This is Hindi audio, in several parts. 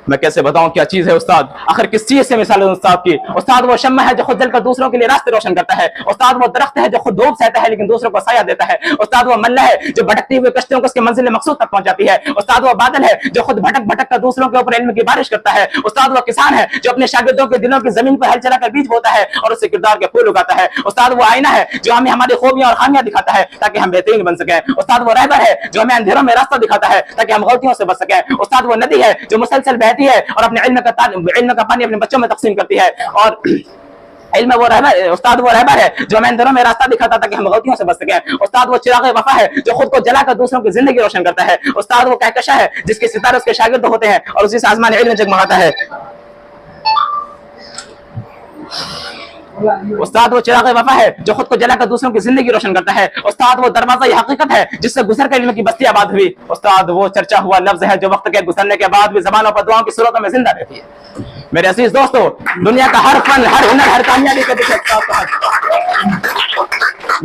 मैं कैसे बताऊं क्या चीज है उस्ताद, आखिर किस चीज से मिसाल है उस्ताद की। उस्ताद वो शम्मा है जो खुद जलकर दूसरों के लिए रास्ते रोशन करता है। उस्ताद वो दरख्त है जो खुद धूप सहता है लेकिन दूसरों को साया देता है। उस्ताद वो मल्ला है जो भटकती हुई कश्तियों को उसके मंजिल मकसूद तक पहुंचाती है। उस्ताद वो बादल है जो खुद भटक भटक कर दूसरों के ऊपर इल्म की बारिश करता है। उस्ताद वो किसान है जो अपने शागिर्दों के दिलों की जमीन पर हल चलाकर बीज बोता है और उससे किरदार के फूल उगाता है। उस्ताद वो आईना है जो हमें हमारी खूबियां और खामियां दिखाता है ताकि हम बेहतरीन बन सकें। उस्ताद वो रहबर है जो हमें अंधेरों में रास्ता दिखाता है ताकि हम गलतियों से बच सकें। उस्ताद वो नदी है जो मुसलसल बहती है और अपने इल्म का पानी अपने बच्चों में तकसीम करती है। और इल्म वो रहबर, उस्ताद वो रहबर है जो हमें अंधेरों में रास्ता दिखाता ताकि हम गलतियों से बच सकें। उस्ताद वो चिराग वफा है जो खुद को जलाकर दूसरों की जिंदगी रोशन करता है। उस्ताद वो कहकशा है जिसके सितारे उसके शागिर्द होते हैं और उसी से आसमान इल्म जगमगाता है। उस्ताद वो चिराग वफा है जो खुद को जलाकर दूसरों की जिंदगी रोशन करता है। उस्ताद वो दरवाजा ये हकीकत है जिससे गुजर कर इल्म की बस्ती आबाद हुई। उस्ताद वो चर्चा हुआ लफ्ज है जो वक्त के गुजरने के बाद भी जबानों पर दुआओं की सूरतों में जिंदा रहती है। मेरे अजीज दोस्तों, दुनिया का हर फन, हर हुनर, हर कामयाबी के पीछे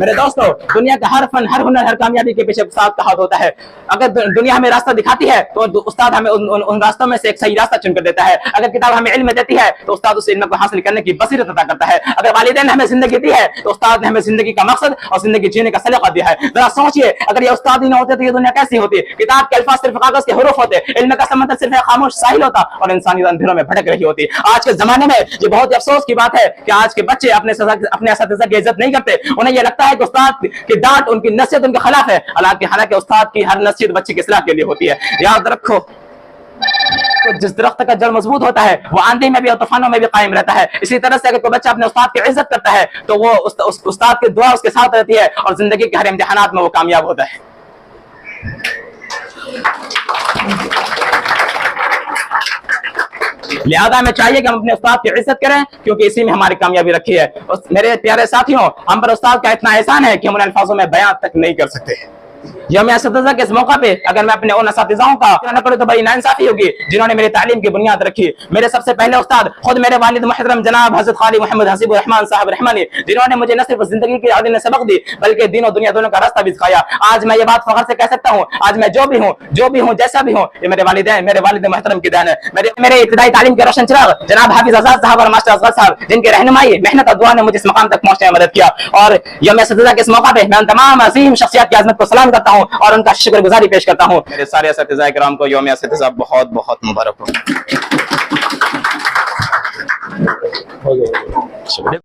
मेरे दोस्तों, दुनिया का हर फन, हर हुनर, हर कामयाबी के पीछे उस्ताद का हाथ होता है। अगर दुनिया हमें रास्ता दिखाती है तो उस्ताद हमें उन रास्तों में से एक सही रास्ता चुनकर देता है। अगर किताब हमें इल्म देती है तो उस्ताद उस इल्म को हासिल करने की बसीरत अता करता है। अगर वालिदैन ने हमें जिंदगी दी है तो उस्ताद ने हमें जिंदगी का मकसद और जिंदगी जीने का सलीका दिया है। जरा सोचिए, अगर ये उस्ताद ही ना होते तो ये दुनिया कैसी होती। किताब के अल्फाज सिर्फ कागज के हुरूफ होते, इल्म का समंदर सिर्फ एक खामोश साहिल होता और इंसानी अंधेरों में भटक रही होती। आज के जमाने में ये बहुत अफसोस की बात है कि आज के बच्चे अपने असातिज़ा की इज्जत नहीं करते। उन्हें यह लगता है कि उस्ताद की डांट, उनकी नसीहत उनके खिलाफ है। हालांकि उस्ताद की हर नसीहत बच्चे की इस्लाह के लिए होती है। याद रखो, तो जिस दरख्त का जड़ मजबूत होता है वो आंधी में भी और तूफानों में भी कायम रहता है। इसी तरह से अगर कोई बच्चा अपने उस्ताद की इज्जत करता है तो वो उस्ताद की दुआ उसके साथ रहती है और जिंदगी के हर इम्तिहानात में वो कामयाब होता है। लिहाजा हमें चाहिए कि हम अपने उस्ताद की इज्जत करें क्योंकि इसी में हमारी कामयाबी रखी है। मेरे प्यारे साथियों, हम पर उस्ताद का इतना एहसान है कि हम उन अल्फाजों में बयान तक नहीं कर सकते। यौम असातिज़ा के इस मौका पे अगर मैं अपने उन असातिज़ाओं का न करूं तो बड़ी नाइंसाफी होगी जिन्होंने मेरी तालीम की बुनियाद रखी। मेरे सबसे पहले उस्ताद खुद मेरे वालिद मुहतरम जनाब हज़रत खाली मोहम्मद हसीबुर रहमान साहब रहमानी, जिन्होंने मुझे न सिर्फ जिंदगी की आदि ने सबक दी बल्कि दीन और दुनिया दोनों का रास्ता भी सिखाया। आज मैं ये बात फख्र से कह सकता हूँ, आज मैं जो भी हूँ जैसा भी हूँ, ये मेरे वालिद मुहतरम की देन है। मेरे इब्तिदाई तालीम के रोशन चिराग जनाब हाफिज आजाद साहब और मास्टर असगर साहब, जिनके रहनुमाई, मेहनत और दुआ ने मुझे इस मकाम तक पहुंचने में मदद किया। और यौम असातिज़ा के इस मौका पे मैं उन तमाम अजीम शख्सियत की अज़मत को सलाम करता हूँ और उनका शुक्रगुजारी पेश करता हूँ। मेरे सारे असातिज़ा किराम को यौम असातिज़ा बहुत बहुत मुबारक हो।